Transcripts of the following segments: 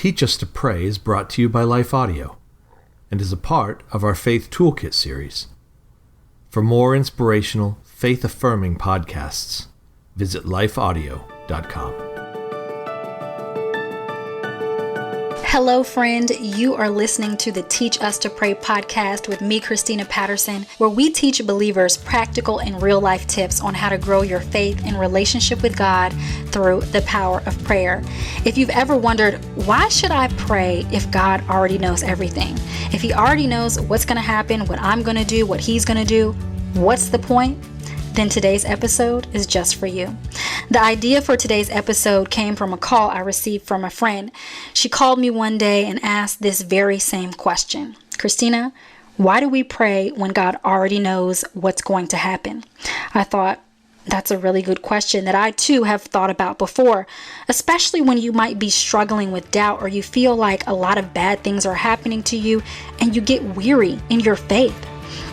Teach Us to Pray is brought to you by Life Audio and is a part of our Faith Toolkit series. For more inspirational, faith-affirming podcasts, visit lifeaudio.com. Hello, friend. You are listening to the Teach Us to Pray podcast with me, Christina Patterson, where we teach believers practical and real-life tips on how to grow your faith and relationship with God through the power of prayer. If you've ever wondered, why should I pray if God already knows everything? If He already knows what's going to happen, what I'm going to do, what He's going to do, what's the point? Then today's episode is just for you. The idea for today's episode came from a call I received from a friend. She called me one day and asked this very same question. Christina, why do we pray when God already knows what's going to happen? I thought, that's a really good question that I too have thought about before, especially when you might be struggling with doubt or you feel like a lot of bad things are happening to you and you get weary in your faith.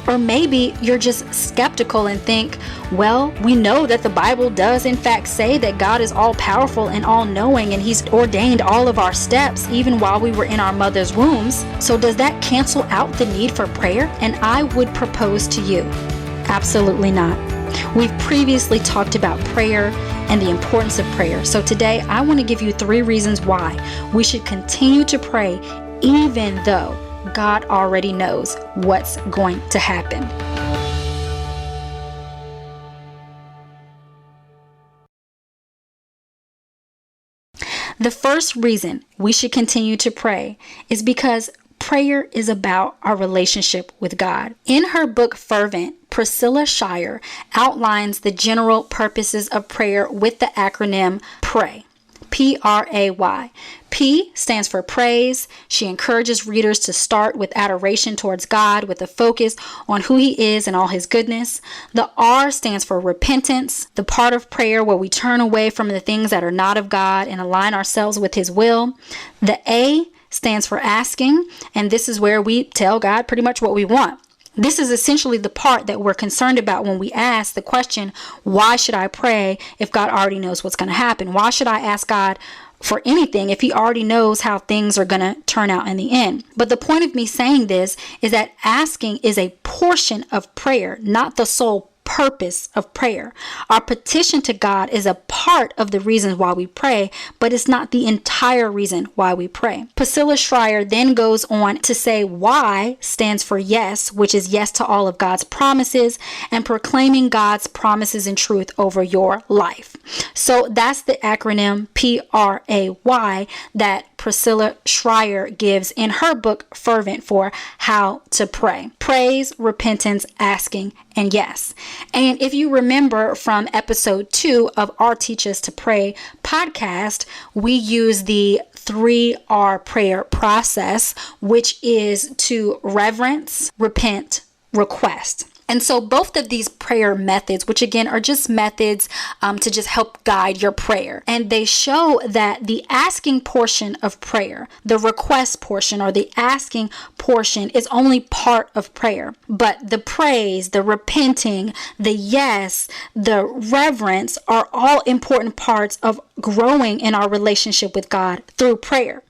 Or maybe you're just skeptical and think, well, we know that the Bible does in fact say that God is all powerful and all knowing and He's ordained all of our steps even while we were in our mother's wombs. So does that cancel out the need for prayer? And I would propose to you, absolutely not. We've previously talked about prayer and the importance of prayer. So today I want to give you 3 reasons why we should continue to pray even though God already knows what's going to happen. The first reason we should continue to pray is because prayer is about our relationship with God. In her book, Fervent, Priscilla Shirer outlines the general purposes of prayer with the acronym PRAY. P-R-A-Y. P stands for praise. She encourages readers to start with adoration towards God with a focus on who He is and all His goodness. The R stands for repentance, the part of prayer where we turn away from the things that are not of God and align ourselves with His will. The A stands for asking, and this is where we tell God pretty much what we want. This is essentially the part that we're concerned about when we ask the question, why should I pray if God already knows what's going to happen? Why should I ask God for anything if He already knows how things are going to turn out in the end? But the point of me saying this is that asking is a portion of prayer, not the sole purpose of prayer. Our petition to God is a part of the reasons why we pray, but it's not the entire reason why we pray. Priscilla Shirer then goes on to say Y stands for yes, which is yes to all of God's promises and proclaiming God's promises and truth over your life. So that's the acronym PRAY that Priscilla Shirer gives in her book Fervent for how to pray. Praise, repentance, asking, and yes. And if you remember from episode 2 of our Teach Us to Pray podcast, we use the 3R prayer process, which is to reverence, repent, request. And so both of these prayer methods, which again are just methods to just help guide your prayer. And they show that the asking portion of prayer, the request portion or the asking portion is only part of prayer. But the praise, the repenting, the yes, the reverence are all important parts of growing in our relationship with God through prayer.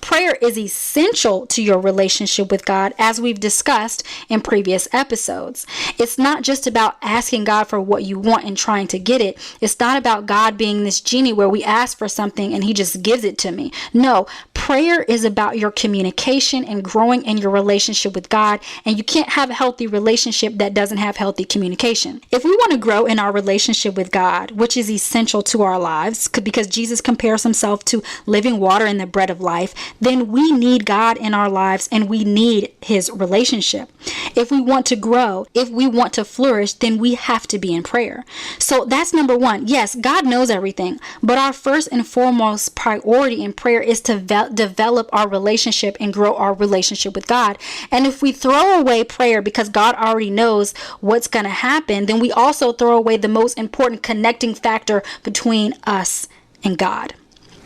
Prayer is essential to your relationship with God, as we've discussed in previous episodes. It's not just about asking God for what you want and trying to get it. It's not about God being this genie where we ask for something and He just gives it to me. No, prayer is about your communication and growing in your relationship with God, and you can't have a healthy relationship that doesn't have healthy communication. If we want to grow in our relationship with God, which is essential to our lives, because Jesus compares Himself to living water and the bread of life, then we need God in our lives and we need His relationship. If we want to grow, if we want to flourish, then we have to be in prayer. So that's number 1. Yes, God knows everything, but our first and foremost priority in prayer is to develop our relationship and grow our relationship with God. And if we throw away prayer because God already knows what's going to happen, then we also throw away the most important connecting factor between us and God.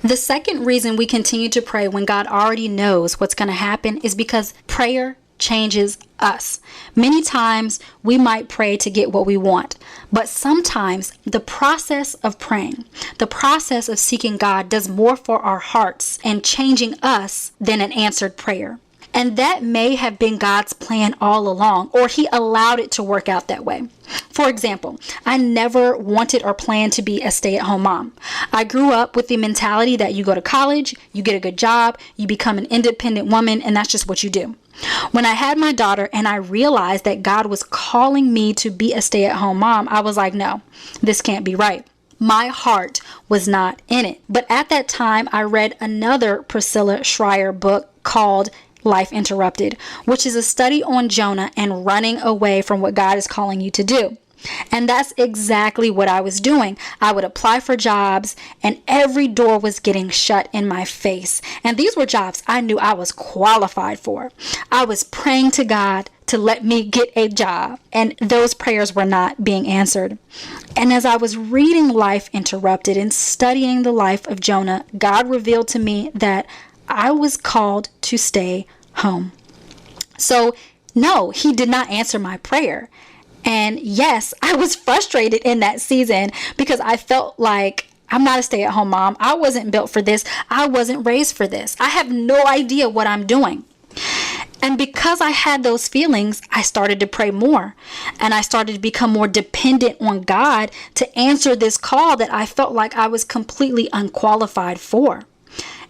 The second reason we continue to pray when God already knows what's going to happen is because prayer changes us. Many times we might pray to get what we want, but sometimes the process of praying, the process of seeking God does more for our hearts and changing us than an answered prayer. And that may have been God's plan all along, or He allowed it to work out that way. For example, I never wanted or planned to be a stay-at-home mom. I grew up with the mentality that you go to college, you get a good job, you become an independent woman, and that's just what you do. When I had my daughter and I realized that God was calling me to be a stay-at-home mom, I was like, no, this can't be right. My heart was not in it. But at that time, I read another Priscilla Shirer book called Life Interrupted, which is a study on Jonah and running away from what God is calling you to do. And that's exactly what I was doing. I would apply for jobs and every door was getting shut in my face. And these were jobs I knew I was qualified for. I was praying to God to let me get a job, and those prayers were not being answered. And as I was reading Life Interrupted and studying the life of Jonah, God revealed to me that I was called to stay home. So no, He did not answer my prayer. And yes, I was frustrated in that season because I felt like I'm not a stay-at-home mom. I wasn't built for this. I wasn't raised for this. I have no idea what I'm doing. And because I had those feelings, I started to pray more. And I started to become more dependent on God to answer this call that I felt like I was completely unqualified for.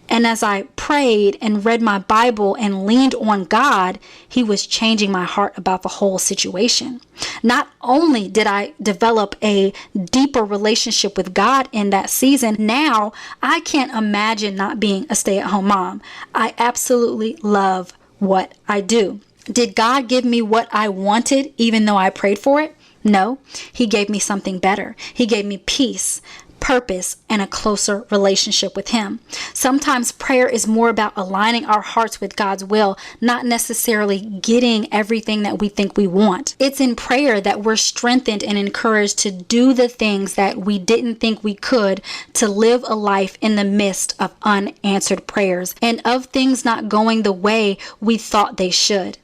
And as I prayed and read my Bible and leaned on God, He was changing my heart about the whole situation. Not only did I develop a deeper relationship with God in that season, now I can't imagine not being a stay-at-home mom. I absolutely love what I do. Did God give me what I wanted even though I prayed for it? No, He gave me something better. He gave me peace, purpose, and a closer relationship with Him. Sometimes prayer is more about aligning our hearts with God's will, not necessarily getting everything that we think we want. It's in prayer that we're strengthened and encouraged to do the things that we didn't think we could, to live a life in the midst of unanswered prayers and of things not going the way we thought they should.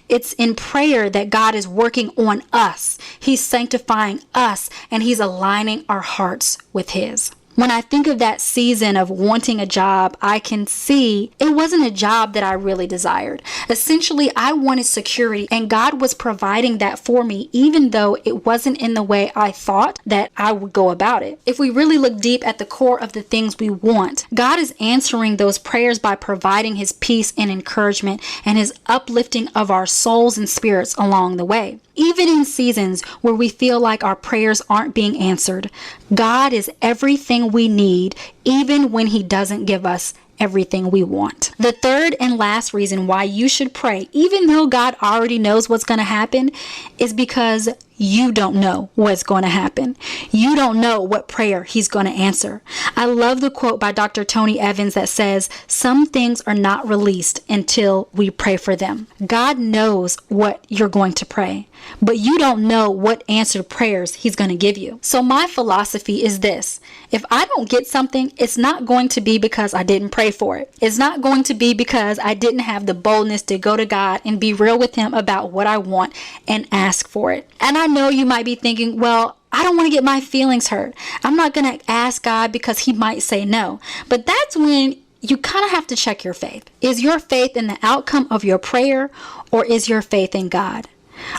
It's in prayer that God is working on us. He's sanctifying us, and He's aligning our hearts with His. When I think of that season of wanting a job, I can see it wasn't a job that I really desired. Essentially, I wanted security, and God was providing that for me, even though it wasn't in the way I thought that I would go about it. If we really look deep at the core of the things we want, God is answering those prayers by providing His peace and encouragement and His uplifting of our souls and spirits along the way. Even in seasons where we feel like our prayers aren't being answered, God is everything we need, even when He doesn't give us everything we want. The third and last reason why you should pray, even though God already knows what's going to happen, is because you don't know what's going to happen. You don't know what prayer He's going to answer. I love the quote by Dr. Tony Evans that says, "Some things are not released until we pray for them." God knows what you're going to pray, but you don't know what answered prayers He's going to give you. So my philosophy is this: if I don't get something, it's not going to be because I didn't pray for it. It's not going to be because I didn't have the boldness to go to God and be real with Him about what I want and ask for it. And I know you might be thinking, well, I don't want to get my feelings hurt. I'm not going to ask God because He might say no. But that's when you kind of have to check your faith. Is your faith in the outcome of your prayer, or is your faith in God?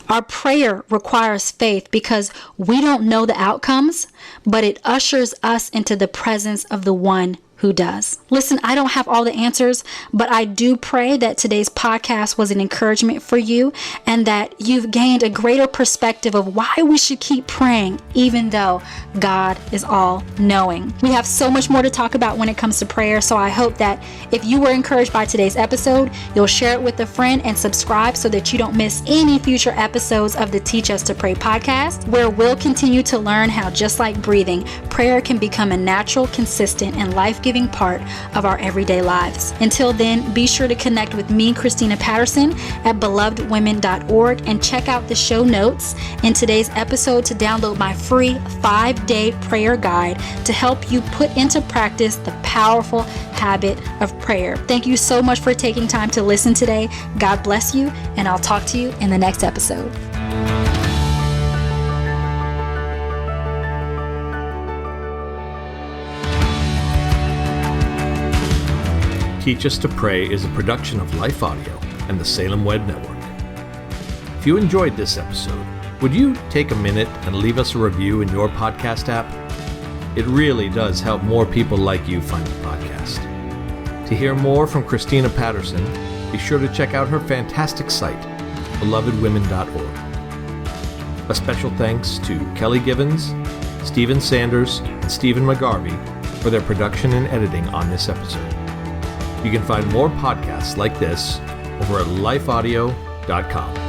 Our prayer requires faith because we don't know the outcomes, but it ushers us into the presence of the one who does. Listen, I don't have all the answers, but I do pray that today's podcast was an encouragement for you and that you've gained a greater perspective of why we should keep praying, even though God is all knowing. We have so much more to talk about when it comes to prayer, so I hope that if you were encouraged by today's episode, you'll share it with a friend and subscribe so that you don't miss any future episodes of the Teach Us to Pray podcast, where we'll continue to learn how, just like breathing, prayer can become a natural, consistent, and life-giving life-giving part of our everyday lives. Until then, be sure to connect with me, Christina Patterson, at belovedwomen.org and check out the show notes in today's episode to download my free 5-day prayer guide to help you put into practice the powerful habit of prayer. Thank you so much for taking time to listen today. God bless you, and I'll talk to you in the next episode. Teach Us to Pray is a production of Life Audio and the Salem Web Network. If you enjoyed this episode, would you take a minute and leave us a review in your podcast app? It really does help more people like you find the podcast. To hear more from Christina Patterson, be sure to check out her fantastic site, belovedwomen.org. A special thanks to Kelly Givens, Stephen Sanders, and Stephen McGarvey for their production and editing on this episode. You can find more podcasts like this over at lifeaudio.com.